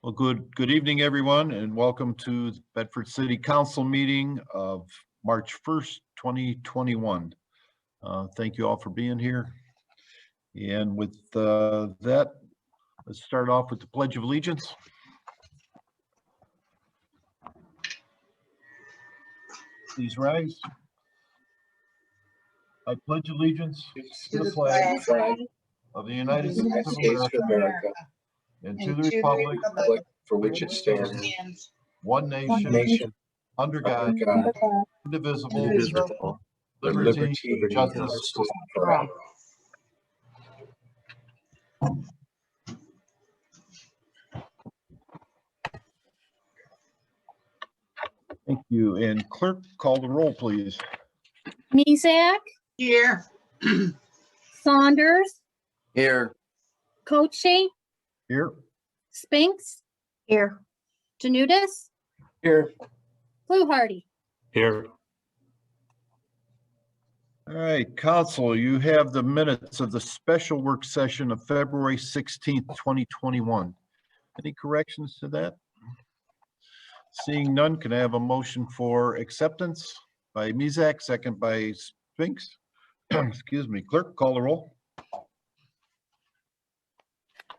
Well, good evening, everyone, and welcome to the Bedford City Council meeting of March 1st, 2021. Thank you all for being here. And with that, let's start off with the Pledge of Allegiance. Please rise. I pledge allegiance to the flag of the United States of America and to the republic for which it stands, one nation, under God, indivisible, with liberty, and justice for all. Thank you. And clerk, call the roll, please. Mezak, Here. Saunders, Here. Coche, Here. Spinks, Here. Janutus, Here. Fluharty. Here. All right, council, you have the minutes of the special work session of February 16th, 2021. Any corrections to that? Seeing none, can I have a motion for acceptance by Mezak, second by Spinks? Excuse me, clerk, call the roll.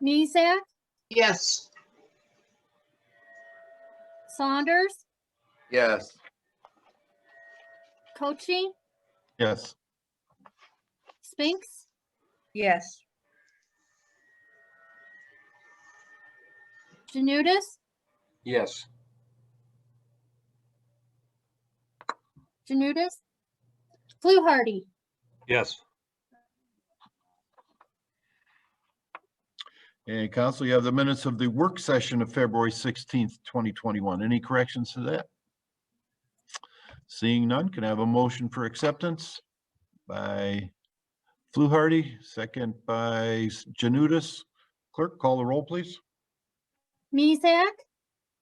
Mezak, Yes. Saunders, Yes. Coche, Yes. Spinks, Yes. Janutus, Yes. Fluharty. Yes. And council, you have the minutes of the work session of February 16th, 2021. Any corrections to that? Seeing none, can I have a motion for acceptance by Fluharty, second by Janutus? Clerk, call the roll, please. Mezak,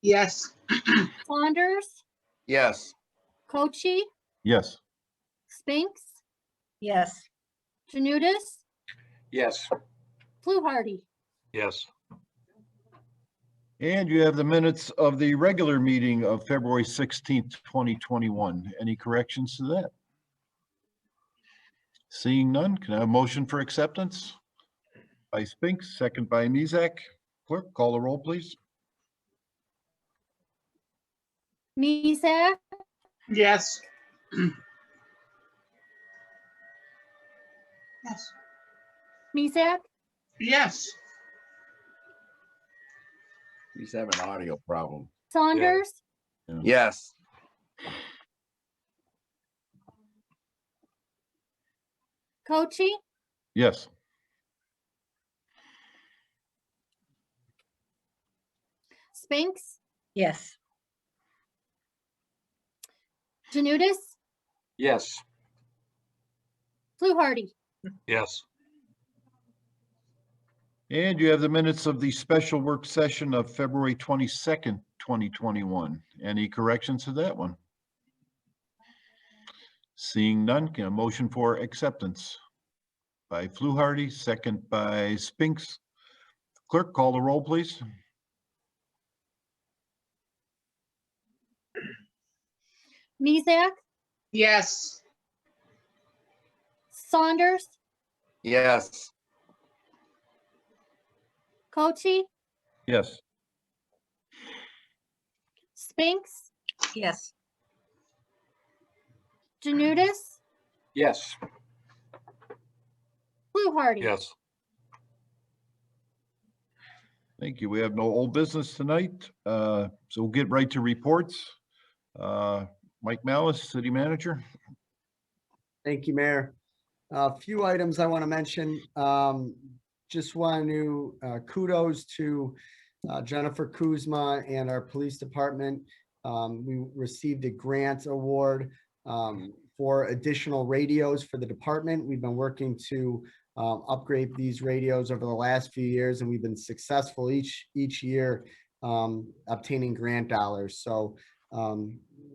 Yes. Saunders, Yes. Coche, Yes. Spinks, Yes. Janutus, Yes. Fluharty. Yes. And you have the minutes of the regular meeting of February 16th, 2021. Any corrections to that? Seeing none, can I have a motion for acceptance by Spinks, second by Mezak? Clerk, call the roll, please. Mezak, Yes. Yes. Mezak, Yes. He's having an audio problem. Saunders, Yes. Coche, Yes. Spinks, Yes. Janutus, Yes. Fluharty. Yes. And you have the minutes of the special work session of February 22nd, 2021. Any corrections to that one? Seeing none, can a motion for acceptance by Fluharty, second by Spinks? Clerk, call the roll, please. Mezak, Yes. Saunders, Yes. Coche, Yes. Spinks, Yes. Janutus, Yes. Fluharty. Yes. Thank you. We have no old business tonight, so we'll get right to reports. Mike Malice, City Manager. Thank you, Mayor. A few items I want to mention. Just want to kudos to Jennifer Kuzma and our police department. We received a grant award for additional radios for the department. We've been working to upgrade these radios over the last few years, and we've been successful each year obtaining grant dollars. So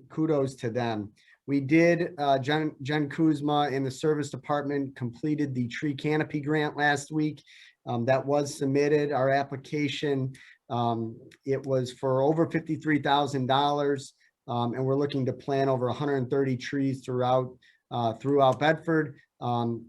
kudos to them. We did, Jen Kuzma in the service department completed the tree canopy grant last week. That was submitted. Our application It was for over $53,000. And we're looking to plant over 130 trees throughout Bedford,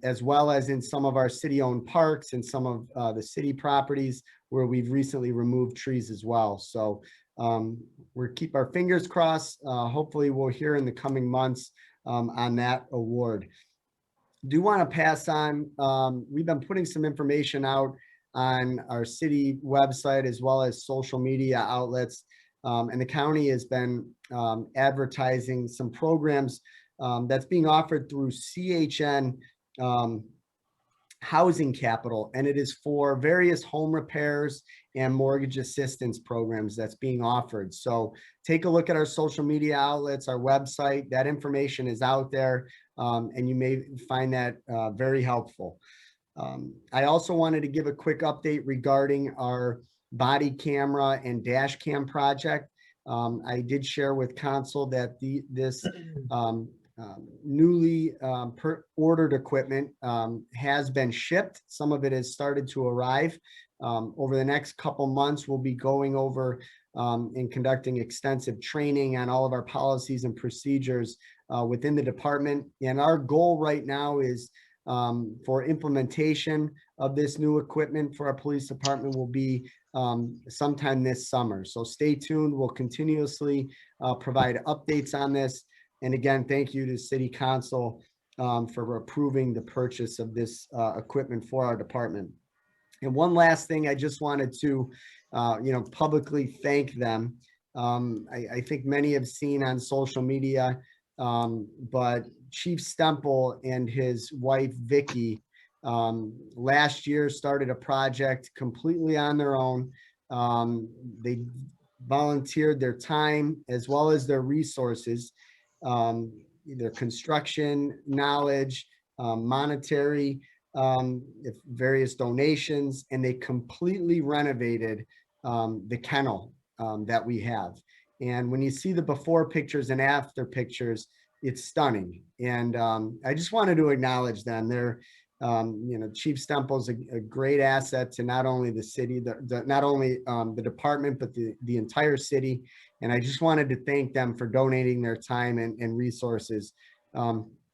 as well as in some of our city-owned parks and some of the city properties where we've recently removed trees as well. So we'll keep our fingers crossed. Hopefully we'll hear in the coming months on that award. Do want to pass on, we've been putting some information out on our city website as well as social media outlets. And the county has been advertising some programs that's being offered through CHN Housing Capital, and it is for various home repairs and mortgage assistance programs that's being offered. So take a look at our social media outlets, our website. That information is out there, and you may find that very helpful. I also wanted to give a quick update regarding our body camera and dash cam project. I did share with council that this newly ordered equipment has been shipped. Some of it has started to arrive. Over the next couple months, we'll be going over and conducting extensive training on all of our policies and procedures within the department. And our goal right now is for implementation of this new equipment for our police department will be sometime this summer. So stay tuned. We'll continuously provide updates on this. And again, thank you to City Council for approving the purchase of this equipment for our department. And one last thing, I just wanted to, publicly thank them. I think many have seen on social media, but Chief Stemple and his wife, Vicky, last year started a project completely on their own. They volunteered their time as well as their resources, their construction knowledge, monetary, various donations, and they completely renovated the kennel that we have. And when you see the before pictures and after pictures, it's stunning. And I just wanted to acknowledge them. They're, Chief Stemple's a great asset to not only the city, not only the department, but the entire city. And I just wanted to thank them for donating their time and resources.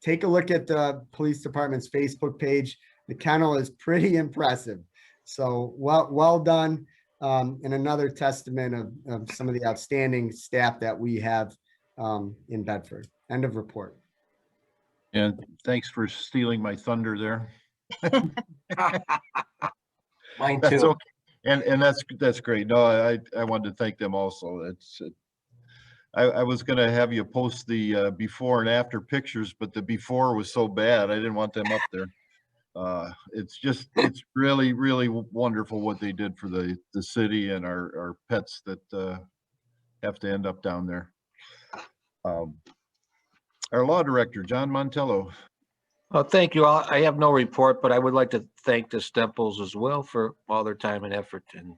Take a look at the police department's Facebook page. The kennel is pretty impressive. So well done. And another testament of some of the outstanding staff that we have in Bedford. End of report. And thanks for stealing my thunder there. Mine That's too. okay. And that's great. No, I wanted to thank them also. I was going to have you post the before and after pictures, but the before was so bad, I didn't want them up there. It's really, really wonderful what they did for the city and our pets that have to end up down there. Our law director, John Montello. Well, thank you all. I have no report, but I would like to thank the Stemples as well for all their time and effort and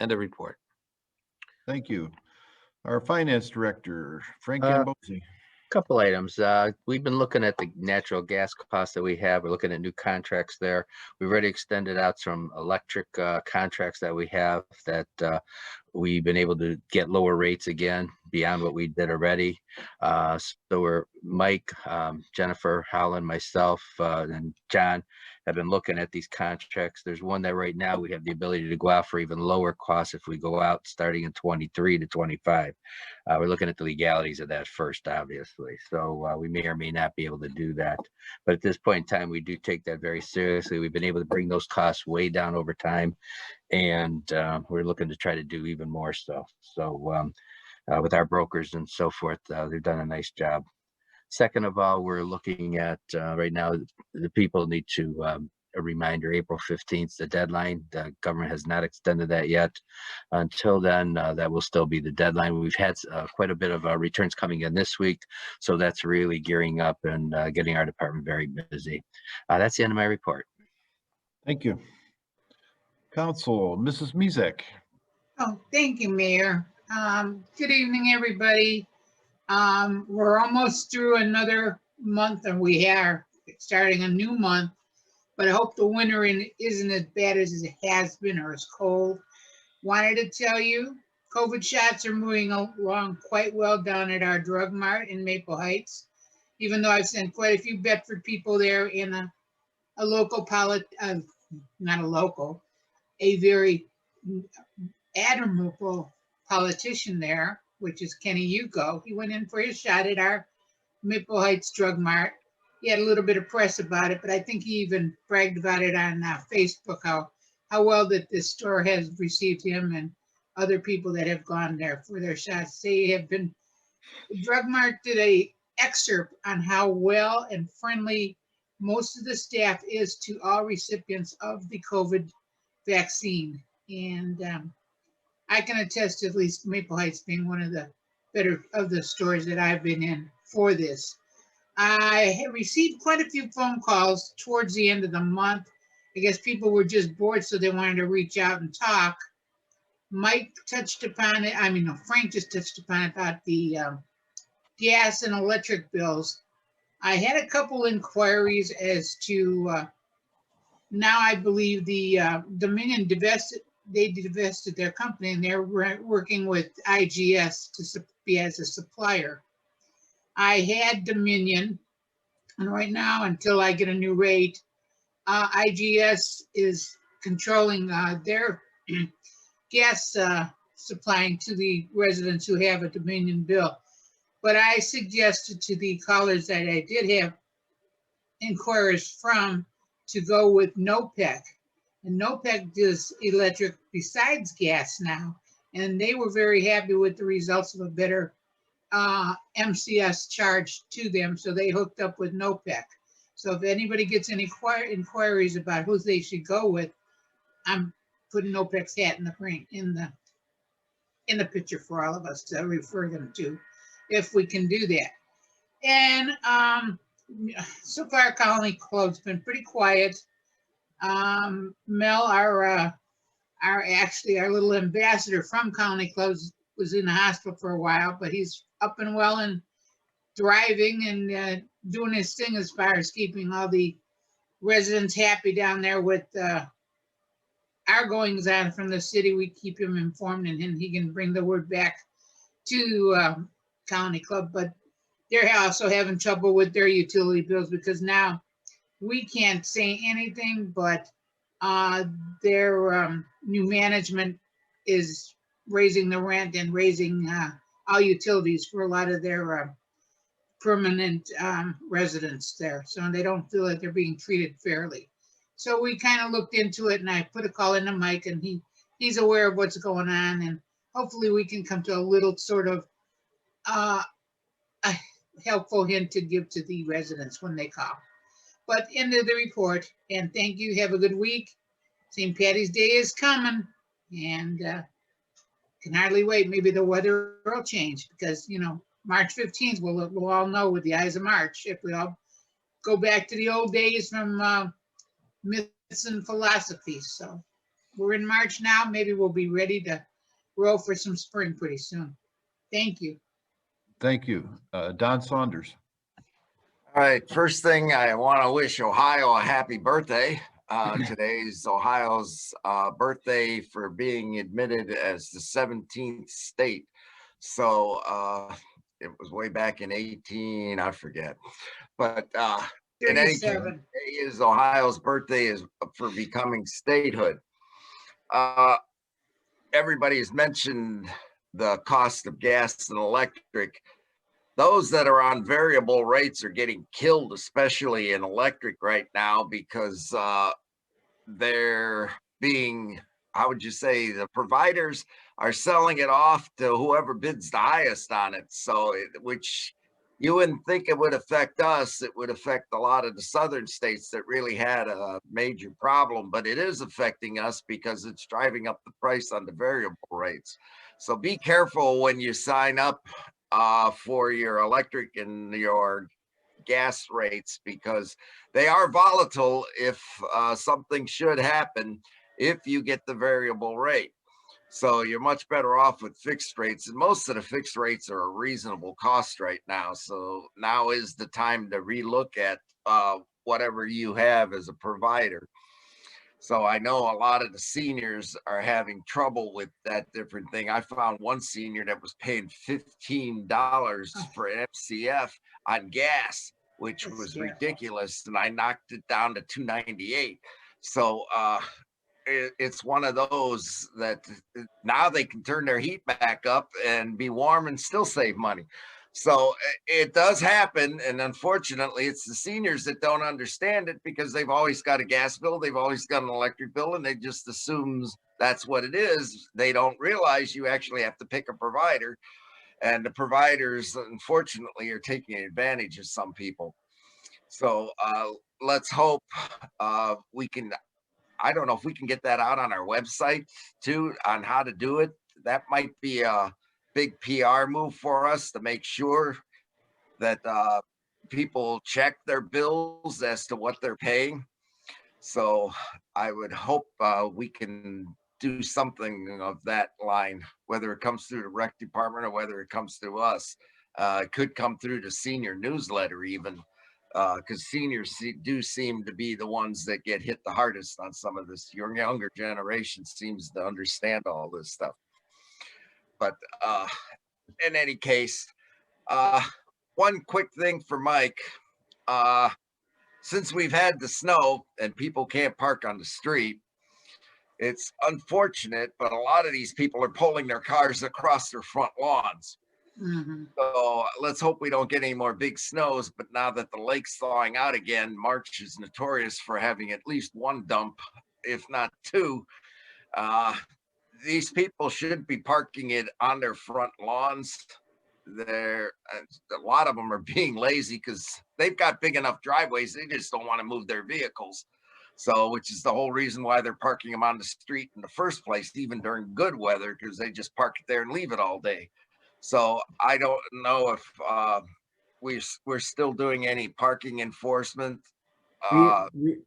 the report. Thank you. Our finance director, Frank Uh, Gambosi. Couple items. We've been looking at the natural gas costs that we have. We're looking at new contracts there. We've already extended out some electric contracts that we have that we've been able to get lower rates again beyond what we did already. So we're Mike, Jennifer, Howland, myself, and John have been looking at these contracts. There's one that right now we have the ability to go out for even lower costs if we go out starting in 23 to 25. We're looking at the legalities of that first, obviously. So we may or may not be able to do that. But at this point in time, we do take that very seriously. We've been able to bring those costs way down over time. And we're looking to try to do even more so. So with our brokers and so forth, they've done a nice job. Second of all, we're looking at right now, the people need to, a reminder, April 15th, the deadline. The government has not extended that yet. Until then, that will still be the deadline. We've had quite a bit of returns coming in this week. So that's really gearing up and getting our department very busy. That's the end of my report. Thank you. Council, Mrs. Mezek. Oh, thank you, Mayor. Good evening, everybody. We're almost through another month and we are starting a new month, but I hope the winter isn't as bad as it has been or as cold. Wanted to tell you, COVID shots are moving along quite well down at our drug mart in Maple Heights. Even though I've sent quite a few Bedford people there in a local not a local, a very admirable politician there, which is Kenny Yuko. He went in for his shot at our Maple Heights Drug Mart. He had a little bit of press about it, but I think he even bragged about it on Facebook, how well that this store has received him and other people that have gone there for their shots. They have been, Drug Mart did a excerpt on how well and friendly most of the staff is to all recipients of the COVID vaccine. And I can attest to at least Maple Heights being one of the better of the stores that I've been in for this. I have received quite a few phone calls towards the end of the month. I guess people were just bored, so they wanted to reach out and talk. Mike touched upon it. I mean, no, Frank just touched upon it about the gas and electric bills. I had a couple inquiries as to now I believe the Dominion divested their company, and they're working with IGS to be as a supplier. I had Dominion, and right now, until I get a new rate, IGS is controlling their gas supplying to the residents who have a Dominion bill. But I suggested to the callers that I did have inquiries from to go with NOPEC. And NOPEC does electric besides gas now. And they were very happy with the results of a better MCS charge to them. So they hooked up with NOPEC. So if anybody gets any inquiries about who they should go with, I'm putting NOPEC's hat in the ring, in the picture for all of us to refer them to, if we can do that. And so far, Colony Club's been pretty quiet. Mel, our little ambassador from Colony Clubs, was in the hospital for a while, but he's up and well and thriving and doing his thing as far as keeping all the residents happy down there with our goings on from the city. We keep him informed, and he can bring the word back to Colony Club. But they're also having trouble with their utility bills because now we can't say anything, but their new management is raising the rent and raising all utilities for a lot of their permanent residents there. So they don't feel that they're being treated fairly. So we kind of looked into it, and I put a call into Mike, and he's aware of what's going on, and hopefully we can come to a little sort of a helpful hint to give to the residents when they call. But end of the report, and thank you. Have a good week. St. Patty's Day is coming, and can hardly wait. Maybe the weather will change because, March 15th, we'll all know with the eyes of March if we all go back to the old days from myths and philosophies. So we're in March now. Maybe we'll be ready to roll for some spring pretty soon. Thank you. Thank you. Don Saunders. All right, first thing, I want to wish Ohio a happy birthday. Today's Ohio's birthday for being admitted as the 17th state. So it was way back in 18, I forget. But in any case, 37. today is Ohio's birthday is for becoming statehood. Everybody has mentioned the cost of gas and electric. Those that are on variable rates are getting killed, especially in electric right now, because they're being, how would you say, the providers are selling it off to whoever bids the highest on it. So, which you wouldn't think it would affect us. It would affect a lot of the southern states that really had a major problem, but it is affecting us because it's driving up the price on the variable rates. So be careful when you sign up for your electric and your gas rates, because they are volatile if something should happen if you get the variable rate. So you're much better off with fixed rates, and most of the fixed rates are a reasonable cost right now. So now is the time to relook at whatever you have as a provider. So I know a lot of the seniors are having trouble with that different thing. I found one senior that was paying $15 for an FCF on gas, which That's was scary. ridiculous, and I knocked it down to 298. So it's one of those that now they can turn their heat back up and be warm and still save money. So it does happen, and unfortunately, it's the seniors that don't understand it because they've always got a gas bill, they've always got an electric bill, and they just assumes that's what it is. They don't realize you actually have to pick a provider, and the providers, unfortunately, are taking advantage of some people. So let's hope we can. I don't know if we can get that out on our website too on how to do it. That might be a big PR move for us to make sure that people check their bills as to what they're paying. So I would hope we can do something of that line, whether it comes through the rec department or whether it comes through us. It could come through the senior newsletter even, because seniors do seem to be the ones that get hit the hardest on some of this. Your younger generation seems to understand all this stuff. But in any case, one quick thing for Mike. Since we've had the snow and people can't park on the street, it's unfortunate, but a lot of these people are pulling their cars across their front lawns. Mhm. So let's hope we don't get any more big snows. But now that the lake's thawing out again, March is notorious for having at least one dump, if not two. These people should be parking it on their front lawns. A lot of them are being lazy because they've got big enough driveways. They just don't want to move their vehicles. So, which is the whole reason why they're parking them on the street in the first place, even during good weather, because they just park it there and leave it all day. So I don't know if we're still doing any parking enforcement.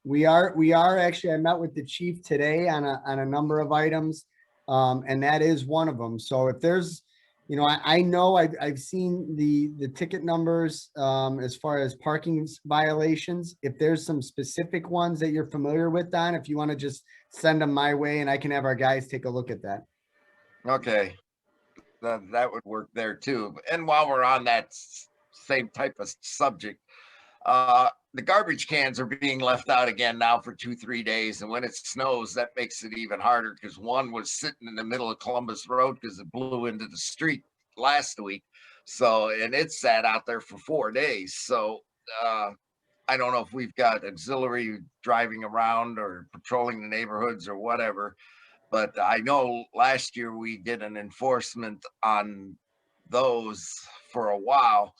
We are actually, I met with the chief today on a number of items. And that is one of them. So if there's, I know I've seen the ticket numbers, as far as parking violations. If there's some specific ones that you're familiar with, Don, if you want to just send them my way and I can have our guys take a look at that. Okay, that would work there too. And while we're on that same type of subject, the garbage cans are being left out again now for 2-3 days. And when it snows, that makes it even harder because one was sitting in the middle of Columbus Road because it blew into the street last week. So, and it sat out there for 4 days. So, I don't know if we've got auxiliary driving around or patrolling the neighborhoods or whatever, but I know last year we did an enforcement on those for a while.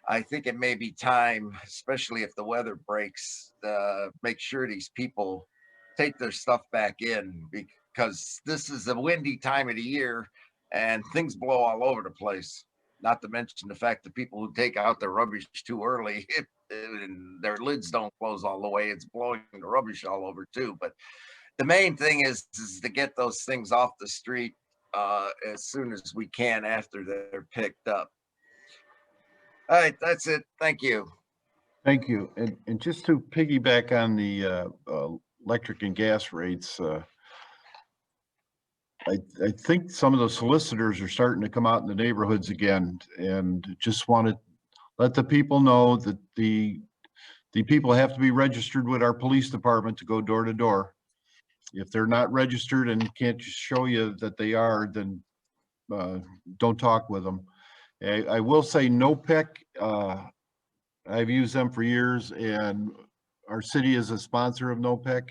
I think it may be time, especially if the weather breaks, to make sure these people take their stuff back in, because this is a windy time of the year and things blow all over the place. Not to mention the fact that people who take out their rubbish too early, and their lids don't close all the way, it's blowing the rubbish all over too. But the main thing is to get those things off the street as soon as we can after they're picked up. All right, that's it. Thank you. Thank you. And just to piggyback on the electric and gas rates, I think some of the solicitors are starting to come out in the neighborhoods again, and just want to let the people know that the people have to be registered with our police department to go door to door. If they're not registered and can't show you that they are, then don't talk with them. I will say NOPEC, I've used them for years, and our city is a sponsor of NOPEC.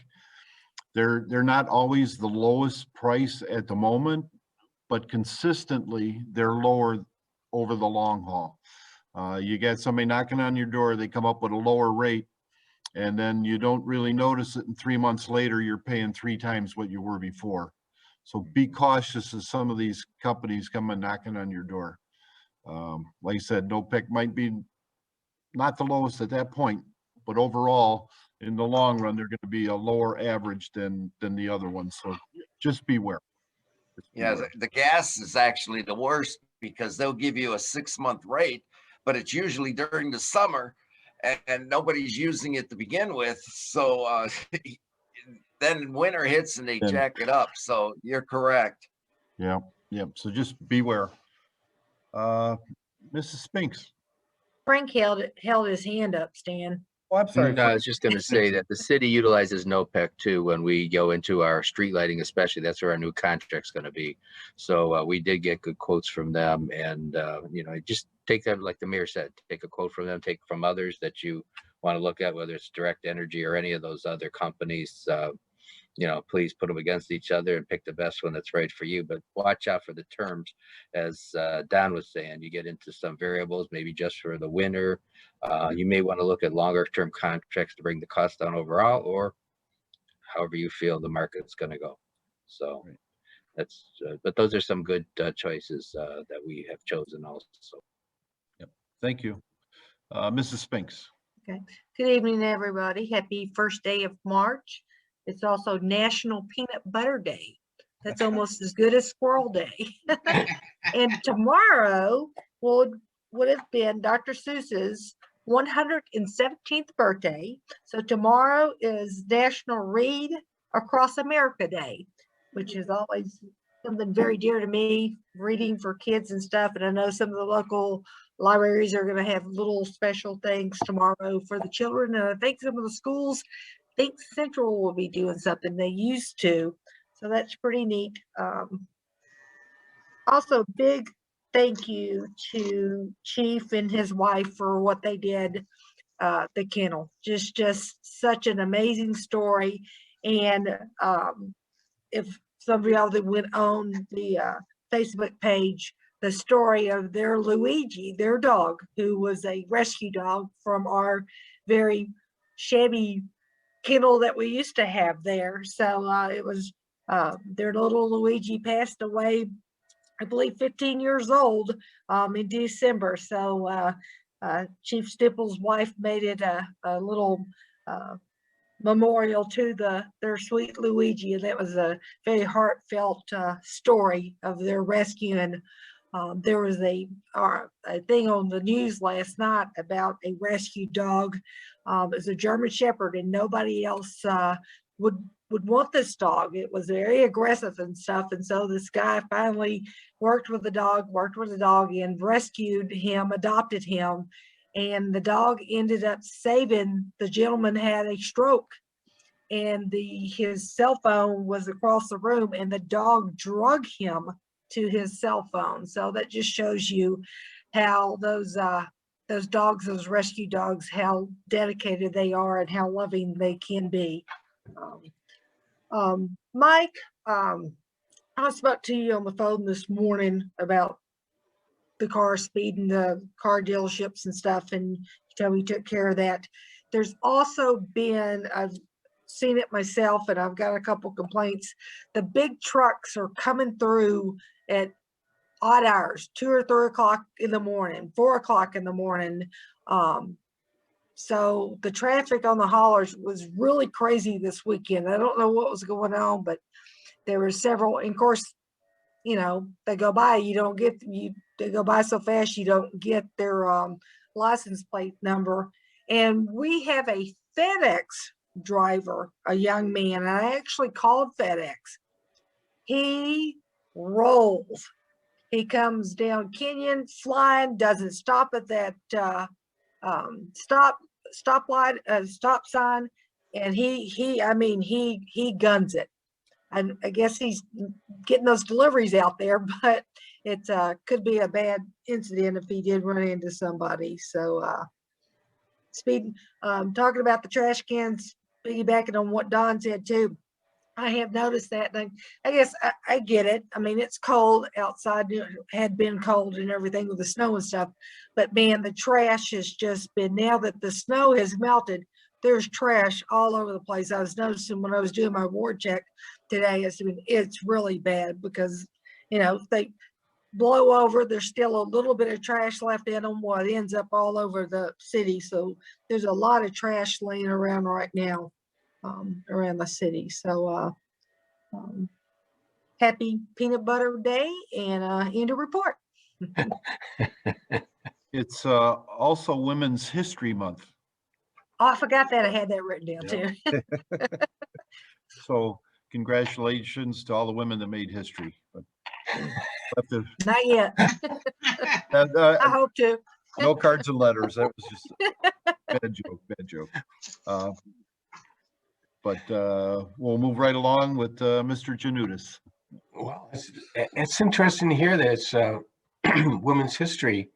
They're not always the lowest price at the moment, but consistently they're lower over the long haul. You get somebody knocking on your door, they come up with a lower rate, and then you don't really notice it, and 3 months later you're paying 3 times what you were before. So be cautious of some of these companies coming knocking on your door. Like I said, NOPEC might be not the lowest at that point, but overall, in the long run, they're going to be a lower average than the other ones. So just beware. Yeah, the gas is actually the worst because they'll give you a 6-month rate, but it's usually during the summer and nobody's using it to begin with. So then winter hits and they Then- jack it up. So you're correct. Yeah, yeah. So just beware. Mrs. Spinks. Frank held his hand up, Stan. Oh, I'm sorry. No, I was just gonna say that the city utilizes NOPEC too when we go into our street lighting, especially. That's where our new contract's gonna be. So we did get good quotes from them, and just take them, like the mayor said, take a quote from them, take from others that you want to look at, whether it's Direct Energy or any of those other companies. Please put them against each other and pick the best one that's right for you. But watch out for the terms, as Don was saying. You get into some variables, maybe just for the winter. You may want to look at longer term contracts to bring the cost down overall, or however you feel the market's going to go. So Right. that's, but those are some good choices that we have chosen also. Thank you. Mrs. Spinks. Good evening, everybody. Happy first day of March. It's also National Peanut Butter Day. That's almost as good as Squirrel Day. And tomorrow would have been Dr. Seuss's 117th birthday. So tomorrow is National Read Across America Day, which is always something very dear to me, reading for kids and stuff. And I know some of the local libraries are going to have little special things tomorrow for the children. And I think some of the schools, I think Central will be doing something they used to. So that's pretty neat. Also, big thank you to Chief and his wife for what they did, the kennel. Just such an amazing story. And if some of y'all that went on the Facebook page, the story of their Luigi, their dog, who was a rescue dog from our very shabby kennel that we used to have there. So it was their little Luigi passed away, I believe 15 years old in December. So Chief Stipple's wife made it a little memorial to their sweet Luigi, and that was a very heartfelt story of their rescue. And there was a thing on the news last night about a rescue dog. It was a German Shepherd, and nobody else would want this dog. It was very aggressive and stuff. And so this guy finally worked with the dog and rescued him, adopted him. And the dog ended up saving, the gentleman had a stroke, and his cell phone was across the room, and the dog drug him to his cell phone. So that just shows you how those dogs, those rescue dogs, how dedicated they are and how loving they can be. Mike, I spoke to you on the phone this morning about the car speed and the car dealerships and stuff, and you told me you took care of that. There's also been, I've seen it myself, and I've got a couple complaints. The big trucks are coming through at odd hours, 2 or 3 o'clock in the morning, 4 o'clock in the morning. So the traffic on the haulers was really crazy this weekend. I don't know what was going on, but there were several, and of course, they go by, they go by so fast, you don't get their license plate number. And we have a FedEx driver, a young man, and I actually called FedEx. He rolls. He comes down Kenyon flying, doesn't stop at that stop sign, and he guns it. And I guess he's getting those deliveries out there, but it could be a bad incident if he did run into somebody. So talking about the trash cans, piggybacking on what Don said too, I have noticed that, and I guess I get it. I mean, it's cold outside, it had been cold and everything with the snow and stuff, but man, the trash has just been, now that the snow has melted, there's trash all over the place. I was noticing when I was doing my ward check today, it's really bad because, if they blow over, there's still a little bit of trash left in them. Well, it ends up all over the city. So there's a lot of trash laying around right now around the city. So happy Peanut Butter Day, and end of report. It's also Women's History Month. Oh, I forgot that. I had that written down too. So congratulations to all the women that made history. But have to- Not yet. I hope to. no cards and letters. That was just a bad joke, bad joke. But we'll move right along with Mr. Janutus. Well, it's interesting to hear that it's Women's History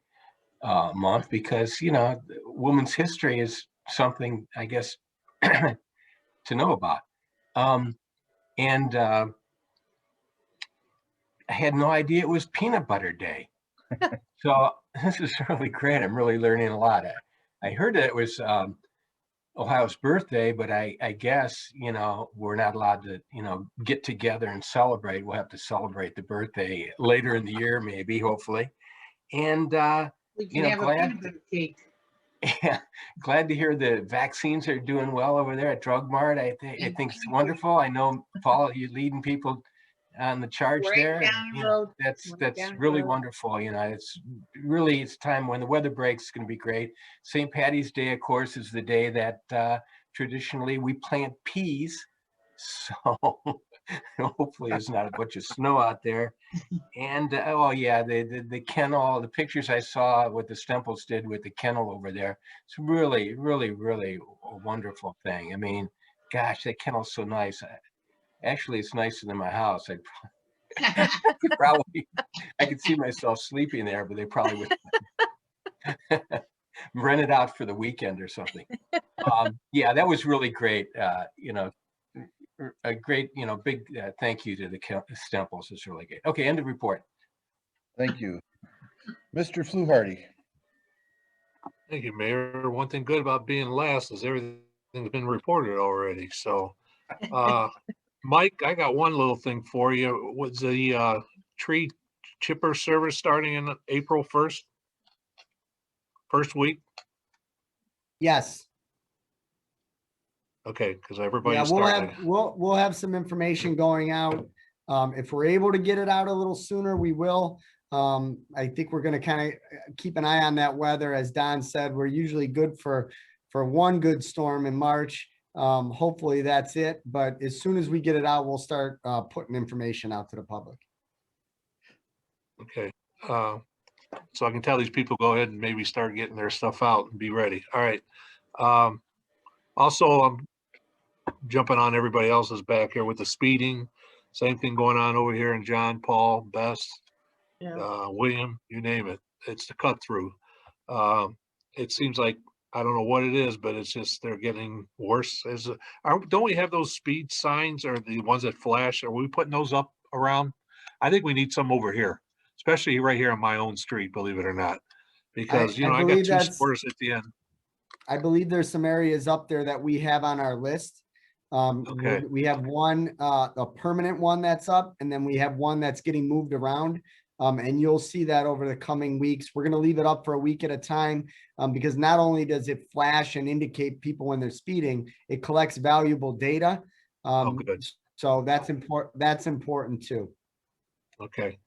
Month because, you know, women's history is something, I guess, to know about. And I had no idea it was Peanut Butter Day. So this is really great. I'm really learning a lot. I heard that it was Ohio's birthday, but I guess, you know, we're not allowed to, you know, get together and celebrate. We'll have to celebrate the birthday later in the year, maybe, hopefully. And, We you can know, have a glad, peanut butter cake. yeah, glad to hear the vaccines are doing well over there at Drug Mart. I think it's wonderful. I know, Paul, you're leading people on the charge Right there. down and, the you know, road. that's Right down the really road. wonderful. You know, it's time when the weather breaks, it's going to be great. St. Patty's Day, of course, is the day that traditionally we plant peas. So hopefully it's not a bunch of snow out there. And oh yeah, the kennel, the pictures I saw what the Stemples did with the kennel over there, it's really, really, really a wonderful thing. I mean, gosh, that kennel's so nice. Actually, it's nicer than my house. I could see myself sleeping there, but they probably would rent it out for the weekend or something. Yeah, that was really great. You know, a great, you know, big thank you to the Stemples. It's really great. Okay, end of report. Thank you. Mr. Fluharty. Thank you, Mayor. One thing good about being last is everything's been reported already. So, Mike, I got one little thing for you. Was the tree chipper service starting in April 1st? First week? Yes. Okay, because Yeah, everybody's we'll starting. have, we'll have some information going out. If we're able to get it out a little sooner, we will. I think we're gonna kind of keep an eye on that weather. As Don said, we're usually good for one good storm in March. Hopefully that's it, but as soon as we get it out, we'll start putting information out to the public. Okay. So I can tell these people, go ahead and maybe start getting their stuff out and be ready. All right. Also, I'm jumping on everybody else's back here with the speeding. Same thing going on over here in John, Paul, Bess, William, you name it. It's the cut through. It seems like, I don't know what it is, but it's just, they're getting worse. Don't we have those speed signs or the ones that flash? Are we putting those up around? I think we need some over here, especially right here on my own street, believe it or not. Because, you know, I got believe two that's- stores at the end. I believe there's some areas up there that we have on our list. Okay. We have one, a permanent one that's up, and then we have one that's getting moved around. And you'll see that over the coming weeks. We're gonna leave it up for a week at a time, because not only does it flash and indicate people when they're speeding, it collects valuable data. Good. So that's important too. Okay.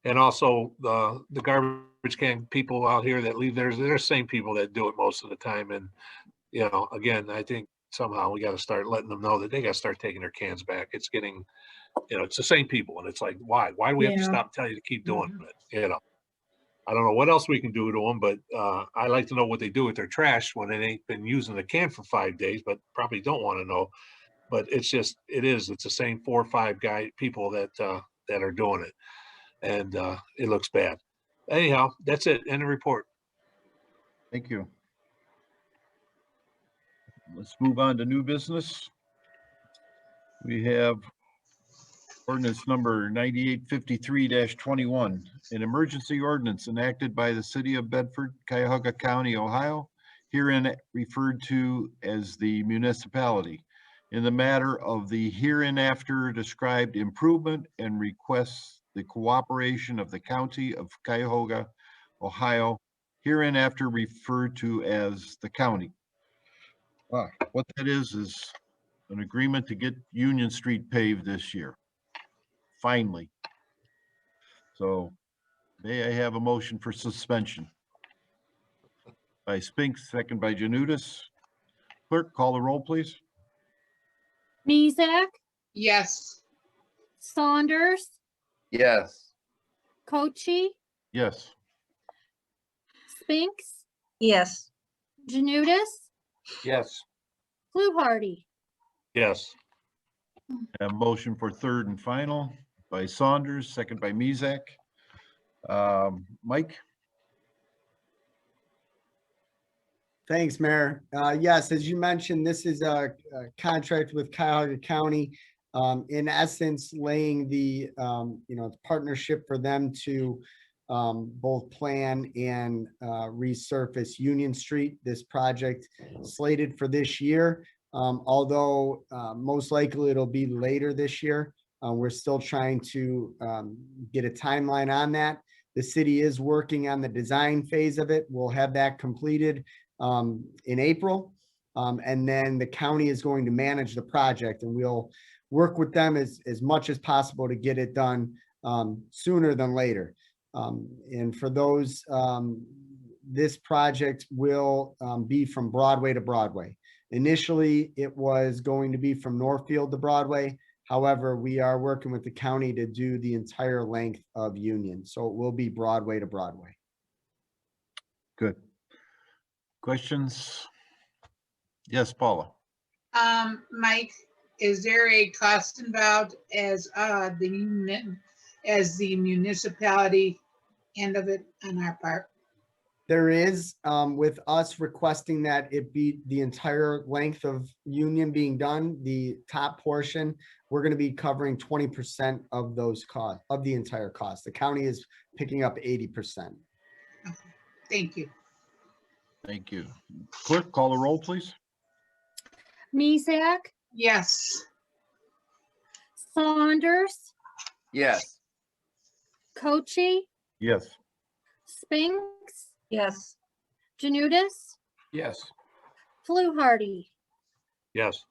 And also the garbage can people out here that leave theirs, they're the same people that do it most of the time. And, you know, again, I think somehow we got to start letting them know that they got to start taking their cans back. It's getting, you know, it's the same people. And it's like, why do we have to Yeah. stop telling you to keep doing it? You know, I don't know what else we can do to them, but I like to know what they do with their trash when they ain't been using the can for 5 days, but probably don't want to know. But it's just, it's the same 4 or 5 people that are doing it. And it looks bad. Anyhow, that's it. End of report. Thank you. Let's move on to new business. We have ordinance number 9853-21, an emergency ordinance enacted by the city of Bedford, Cuyahoga County, Ohio, herein referred to as the municipality, in the matter of the hereinafter described improvement and requests the cooperation of the county of Cuyahoga, Ohio, hereinafter referred to as the county. What that is an agreement to get Union Street paved this year. Finally. So may I have a motion for suspension? By Spinks, second by Janutus. Clerk, call the roll, please. Mezak, Yes. Saunders, Yes. Cochi, Yes. Spinks, Yes. Janudis, Yes. Fluharty. Yes. A motion for third and final by Saunders, second by Mezak. Mike? Thanks, Mayor. Yes, as you mentioned, this is a contract with Cuyahoga County. In essence, laying the, partnership for them to both plan and resurface Union Street. This project slated for this year, although most likely it'll be later this year. We're still trying to get a timeline on that. The city is working on the design phase of it. We'll have that completed in April. And then the county is going to manage the project, and we'll work with them as much as possible to get it done sooner than later. And for those, this project will be from Broadway to Broadway. Initially, it was going to be from Northfield to Broadway. However, we are working with the county to do the entire length of Union. So it will be Broadway to Broadway. Good. Questions? Yes, Paula? Mike, is there a cost involved as the municipality end of it on our part? There is, with us requesting that it be the entire length of Union being done, the top portion, we're going to be covering 20% of those costs, of the entire cost. The county is picking up 80%. Thank you. Thank you. Clerk, call the roll, please. Mezak, Yes. Saunders, Yes. Cochi, Yes. Spinks, Yes. Janudis, Yes. Fluharty. Yes.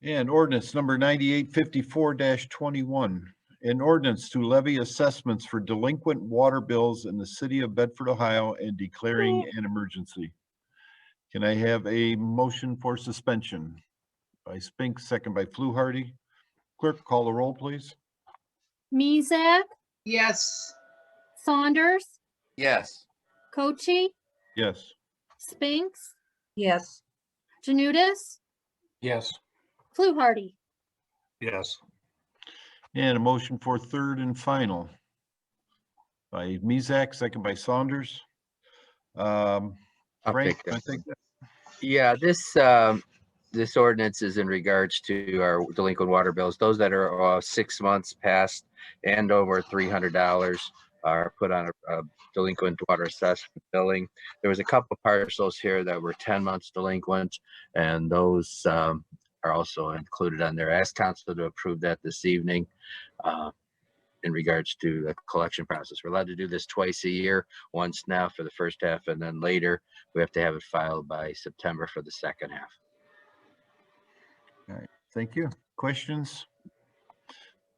And ordinance number 9854-21, an ordinance to levy assessments for delinquent water bills in the city of Bedford, Ohio, and declaring an emergency. Can I have a motion for suspension? By Spinks, second by Fluharty. Clerk, call the roll, please. Mezak, Yes. Saunders, Yes. Cochi, Yes. Spinks, Yes. Janudis, Yes. Fluharty. Yes. And a motion for third and final by Mezak, second by Saunders. I'll Frank, take that. I think, Yeah, this ordinance is in regards to our delinquent water bills. Those that are 6 months past and over $300 are put on a delinquent water assessment billing. There was a couple of parcels here that were 10 months delinquent, and those are also included on there. I asked council to approve that this evening in regards to the collection process. We're allowed to do this twice a year, once now for the first half, and then later we have to have it filed by September for the second half. thank you. Questions?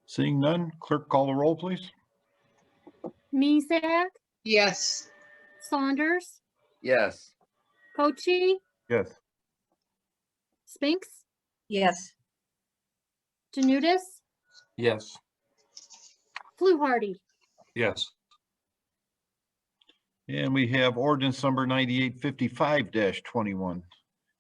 Seeing none, clerk, call the roll, please. Mezak, Yes. Saunders, Yes. Cochi, Yes. Spinks, Yes. Janudis, Yes. Fluharty. Yes. And we have ordinance number 9855-21.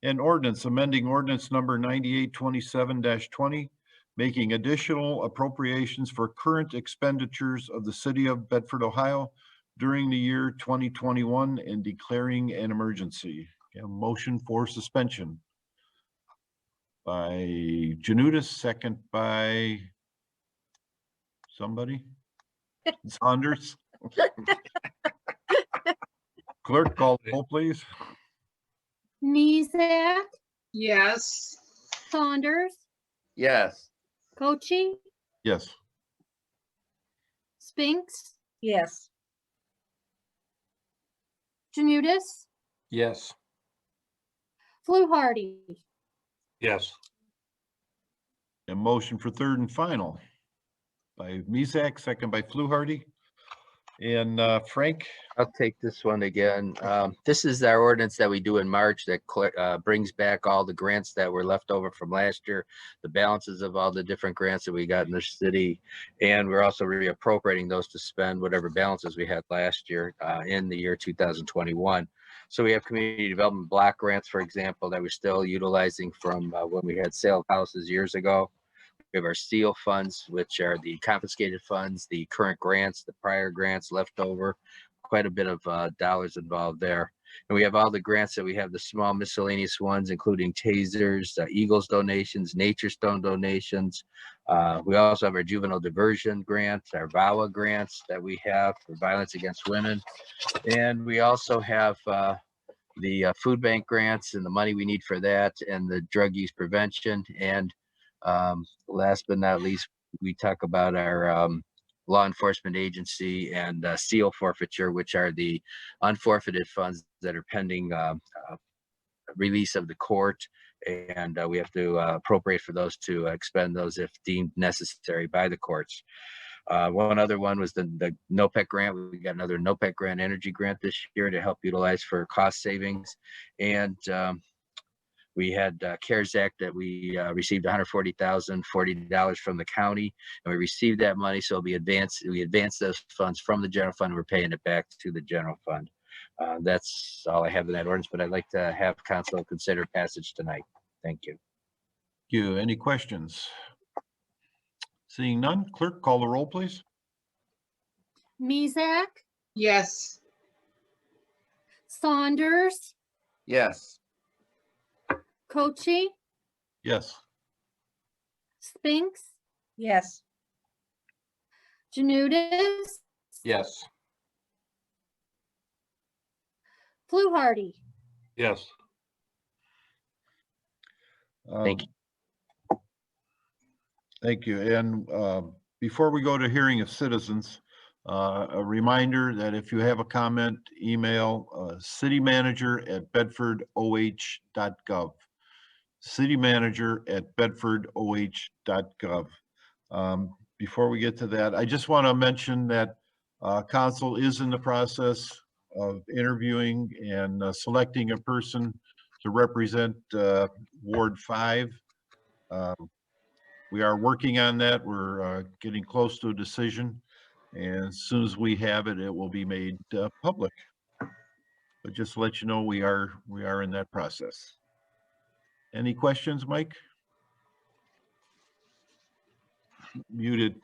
An ordinance amending ordinance number 9827-20, making additional appropriations for current expenditures of the city of Bedford, Ohio during the year 2021 and declaring an emergency. A motion for suspension by Janudis, second by somebody? Saunders? Clerk, call the roll, please. Mezak, Yes. Saunders, Yes. Cochi, Yes. Spinks, Yes. Janudis, Yes. Fluharty. Yes. A motion for third and final by Mezak, second by Fluharty. And Frank, I'll take this one again. This is our ordinance that we do in March that brings back all the grants that were left over from last year, the balances of all the different grants that we got in the city. And we're also reappropriating those to spend whatever balances we had last year in the year 2021. So we have community development block grants, for example, that we're still utilizing from when we had sale of houses years ago. We have our SEAL funds, which are the confiscated funds, the current grants, the prior grants left over, quite a bit of dollars involved there. And we have all the grants that we have, the small miscellaneous ones, including tasers, Eagles donations, Nature Stone donations. We also have our juvenile diversion grants, our VAWA grants that we have for violence against women. And we also have the food bank grants and the money we need for that, and the drug use prevention. And last but not least, we talk about our law enforcement agency and seal forfeiture, which are the unforfeited funds that are pending release of the court. And we have to appropriate for those to expend those if deemed necessary by the courts. One other one was the NOPEC grant. We got another NOPEC grant, energy grant this year to help utilize for cost savings. And we had CARES Act that we received $140,040 from the county, and we received that money. So we advanced those funds from the general fund. We're paying it back to the general fund. That's all I have in that ordinance, but I'd like to have council consider passage tonight. Thank you. Thank you. Any questions? Seeing none, clerk, call the roll, please. Mezak, Yes. Saunders, Yes. Cochi, Yes. Spinks, Yes. Janudis, Yes. Fluharty. Yes. Thank you. Thank you. And before we go to hearing of citizens, a reminder that if you have a comment, email citymanager@bedfordoh.gov. citymanager@bedfordoh.gov. Before we get to that, I just want to mention that council is in the process of interviewing and selecting a person to represent Ward 5. We are working on that. We're getting close to a decision. And as soon as we have it, it will be made public. But just to let you know, we are in that process. Any questions, Mike? Muted.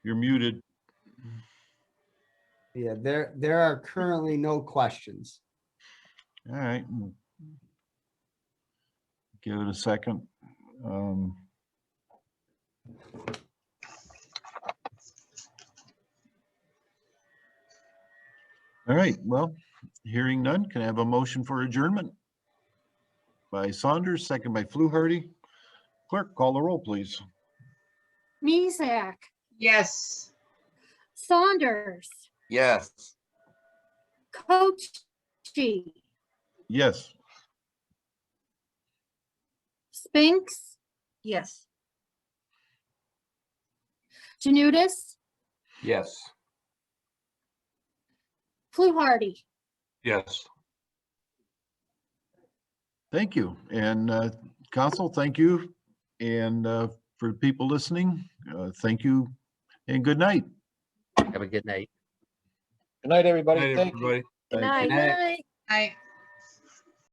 You're muted. Yeah, there are currently no questions. All right. Give it a second. All right, well, hearing none, can I have a motion for adjournment? By Saunders, second by Fluharty. Clerk, call the roll, please. Mezak, Yes. Saunders, Yes. Cochi, Yes. Spinks, Yes. Janudis, Yes. Fluharty. Yes. Thank you. And council, thank you. And for people listening, thank you and good night. Have a good night. Good night, everybody. Night, Thank you. everybody. Good Thank night. you. night. I